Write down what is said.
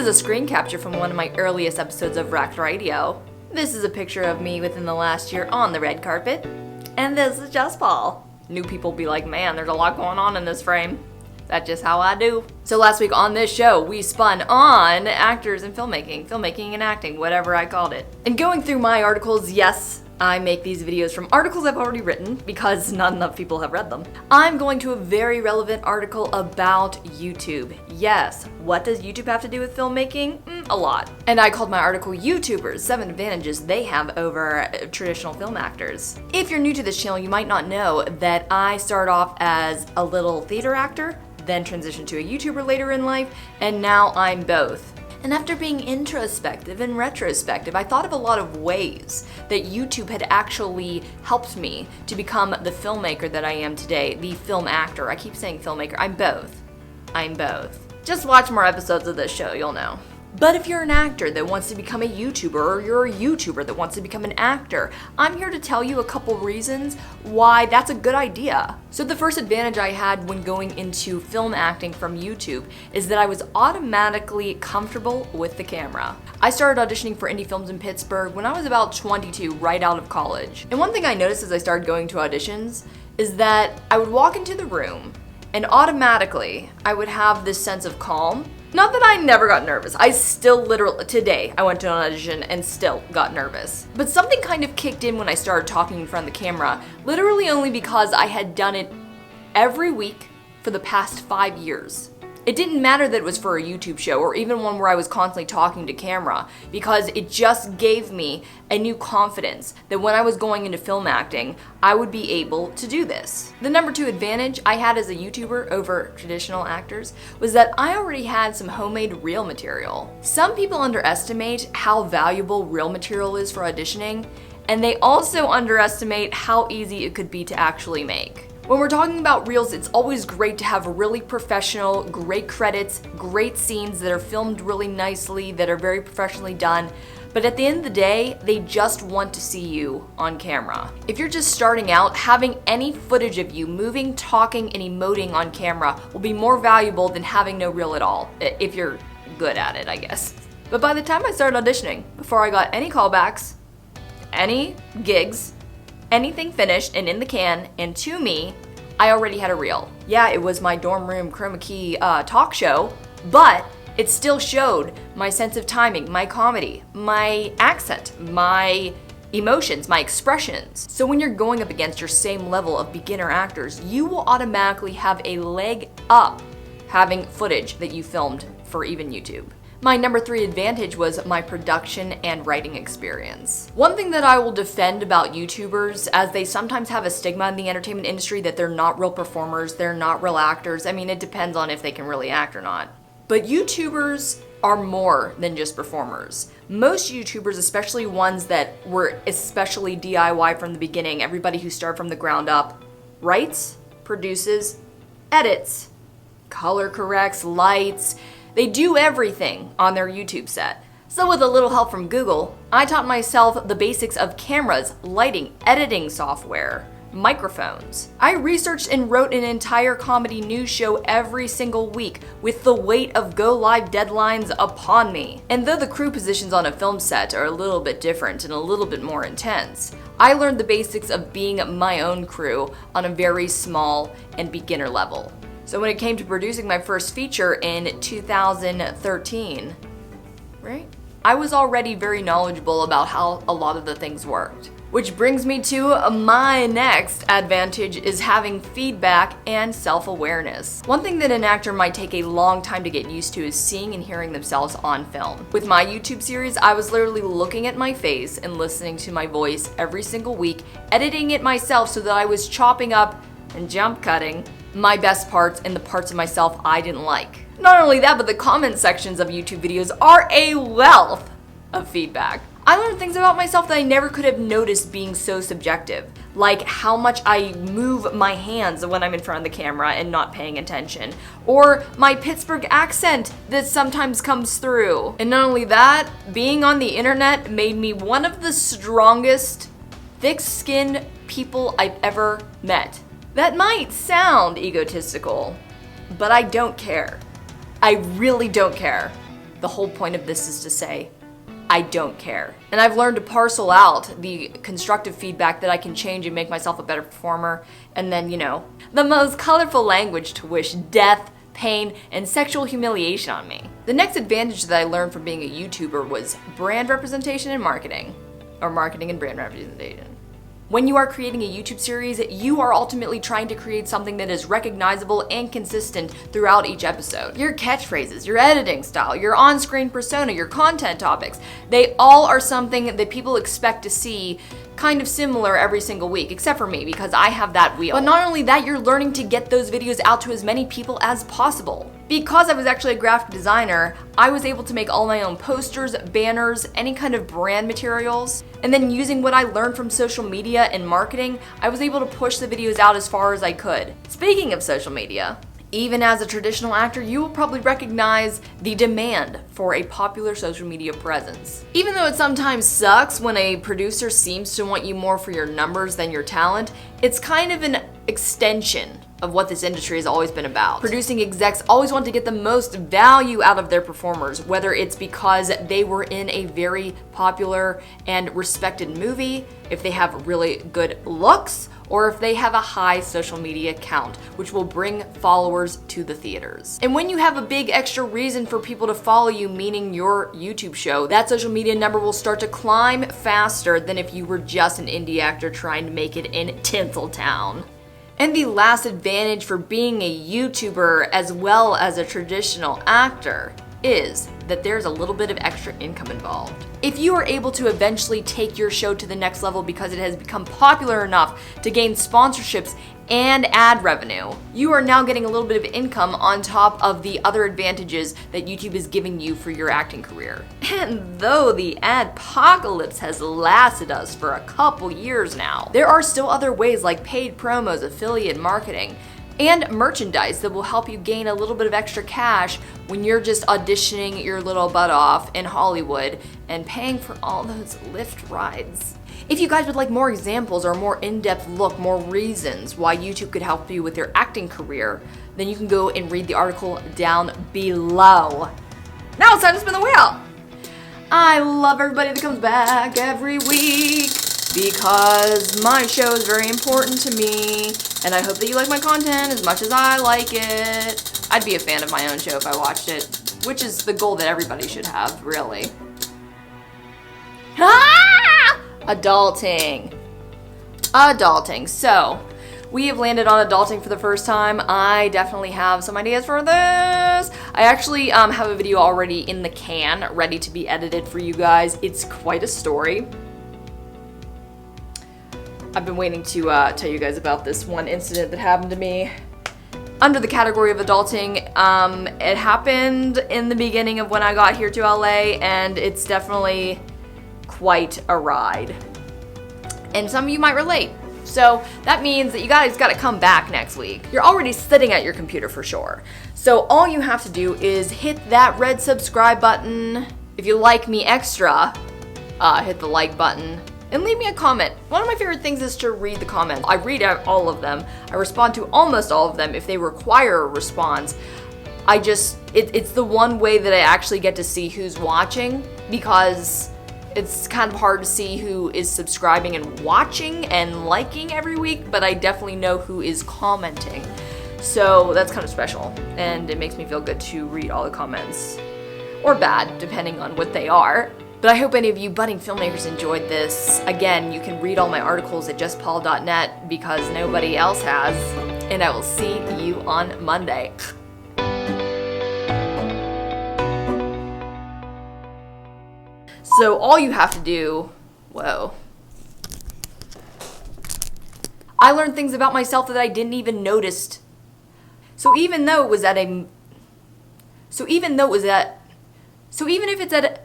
is a screen capture from one of my earliest episodes of Racked Radio. This is a picture of me within the last year on the red carpet. And this is Jess. New people be like, man, there's a lot going on in this frame. That's just how I do. So last week on this show, we spun on actors and filmmaking and acting, whatever I called it. And going through my articles, yes, I make these videos from articles I've already written because not enough people have read them. I'm going to a very relevant article about YouTube. Yes, what does YouTube have to do with filmmaking? A lot. And I called my article YouTubers, 7 advantages they have over traditional film actors. If you're new to this channel, you might not know that I started off as a little theater actor, then transitioned to a YouTuber later in life, and now I'm both. And after being introspective and retrospective, I thought of a lot of ways that YouTube had actually helped me to become the filmmaker that I am today, the film actor. I keep saying filmmaker. I'm both. Just watch more episodes of this show, you'll know. But if you're an actor that wants to become a YouTuber, or you're a YouTuber that wants to become an actor, I'm here to tell you a couple reasons why that's a good idea. So the first advantage I had when going into film acting from YouTube is that I was automatically comfortable with the camera. I started auditioning for indie films in Pittsburgh when I was about 22, right out of college. And one thing I noticed as I started going to auditions is that I would walk into the room and automatically I would have this sense of calm. Not that I never got nervous. I still literally, today I went to an audition and still got nervous. But something kind of kicked in when I started talking in front of the camera, literally only because I had done it every week for the past 5 years. It didn't matter that it was for a YouTube show or even one where I was constantly talking to camera, because it just gave me a new confidence that when I was going into film acting, I would be able to do this. The number 2 advantage I had as a YouTuber over traditional actors was that I already had some homemade reel material. Some people underestimate how valuable reel material is for auditioning, and they also underestimate how easy it could be to actually make. When we're talking about reels, it's always great to have really professional, great credits, great scenes that are filmed really nicely, that are very professionally done. But at the end of the day, they just want to see you on camera. If you're just starting out, having any footage of you moving, talking, and emoting on camera will be more valuable than having no reel at all, if you're good at it, I guess. But by the time I started auditioning, before I got any callbacks, any gigs, anything finished and in the can, and to me, I already had a reel. Yeah, it was my dorm room chroma key talk show, but it still showed my sense of timing, my comedy, my accent, my emotions, my expressions. So when you're going up against your same level of beginner actors, you will automatically have a leg up having footage that you filmed for even YouTube. My number 3 advantage was my production and writing experience. One thing that I will defend about YouTubers, as they sometimes have a stigma in the entertainment industry that they're not real performers, they're not real actors. I mean, it depends on if they can really act or not. But YouTubers are more than just performers. Most YouTubers, especially ones that were especially DIY from the beginning, everybody who started from the ground up, writes, produces, edits, color corrects, lights. They do everything on their YouTube set. So with a little help from Google, I taught myself the basics of cameras, lighting, editing software, microphones. I researched and wrote an entire comedy news show every single week with the weight of go live deadlines upon me. And though the crew positions on a film set are a little bit different and a little bit more intense, I learned the basics of being my own crew on a very small and beginner level. So when it came to producing my first feature in 2013, right? I was already very knowledgeable about how a lot of the things worked. Which brings me to my next advantage is having feedback and self-awareness. One thing that an actor might take a long time to get used to is seeing and hearing themselves on film. With my YouTube series, I was literally looking at my face and listening to my voice every single week, editing it myself so that I was chopping up and jump cutting my best parts and the parts of myself I didn't like. Not only that, but the comment sections of YouTube videos are a wealth of feedback. I learned things about myself that I never could have noticed being so subjective, like how much I move my hands when I'm in front of the camera and not paying attention, or my Pittsburgh accent that sometimes comes through. And not only that, being on the internet made me one of the strongest, thick-skinned people I've ever met. That might sound egotistical, but I don't care. I really don't care. The whole point of this is to say, I don't care. And I've learned to parcel out the constructive feedback that I can change and make myself a better performer, and then, the most colorful language to wish death, pain, and sexual humiliation on me. The next advantage that I learned from being a YouTuber was brand representation and marketing, or marketing and brand representation. When you are creating a YouTube series, you are ultimately trying to create something that is recognizable and consistent throughout each episode. Your catchphrases, your editing style, your on-screen persona, your content topics, they all are something that people expect to see kind of similar every single week, except for me, because I have that wheel. But not only that, you're learning to get those videos out to as many people as possible. Because I was actually a graphic designer, I was able to make all my own posters, banners, any kind of brand materials. And then using what I learned from social media and marketing, I was able to push the videos out as far as I could. Speaking of social media, even as a traditional actor, you will probably recognize the demand for a popular social media presence. Even though it sometimes sucks when a producer seems to want you more for your numbers than your talent, it's kind of an extension of what this industry has always been about. Producing execs always want to get the most value out of their performers, whether it's because they were in a very popular and respected movie, if they have really good looks, or if they have a high social media count, which will bring followers to the theaters. And when you have a big extra reason for people to follow you, meaning your YouTube show, that social media number will start to climb faster than if you were just an indie actor trying to make it in Tinseltown. And the last advantage for being a YouTuber as well as a traditional actor is that there's a little bit of extra income involved. If you are able to eventually take your show to the next level because it has become popular enough to gain sponsorships and ad revenue, you are now getting a little bit of income on top of the other advantages that YouTube is giving you for your acting career. And though the adpocalypse has lasted us for a couple years now, there are still other ways like paid promos, affiliate marketing, and merchandise that will help you gain a little bit of extra cash when you're just auditioning your little butt off in Hollywood and paying for all those Lyft rides. If you guys would like more examples or a more in-depth look, more reasons why YouTube could help you with your acting career, then you can go and read the article down below. Now it's time to spin the wheel. I love everybody that comes back every week because my show is very important to me, and I hope that you like my content as much as I like it. I'd be a fan of my own show if I watched it, which is the goal that everybody should have, really. Ah! Adulting. So, we have landed on adulting for the first time. I definitely have some ideas for this. I actually have a video already in the can, ready to be edited for you guys. It's quite a story. I've been waiting to tell you guys about this one incident that happened to me. Under the category of adulting, it happened in the beginning of when I got here to LA, and it's definitely quite a ride. And some of you might relate. So that means that you guys gotta come back next week. You're already sitting at your computer for sure. So all you have to do is hit that red subscribe button. If you like me extra, hit the like button. And leave me a comment. One of my favorite things is to read the comments. I read out all of them. I respond to almost all of them if they require a response. It's the one way that I actually get to see who's watching, because it's kind of hard to see who is subscribing and watching and liking every week, but I definitely know who is commenting. So that's kind of special, and it makes me feel good to read all the comments. Or bad, depending on what they are. But I hope any of you budding filmmakers enjoyed this. Again, you can read all my articles at justpaul.net because nobody else has. And I will see you on Monday. So all you have to do, I learned things about myself that I didn't even notice. So even if it's at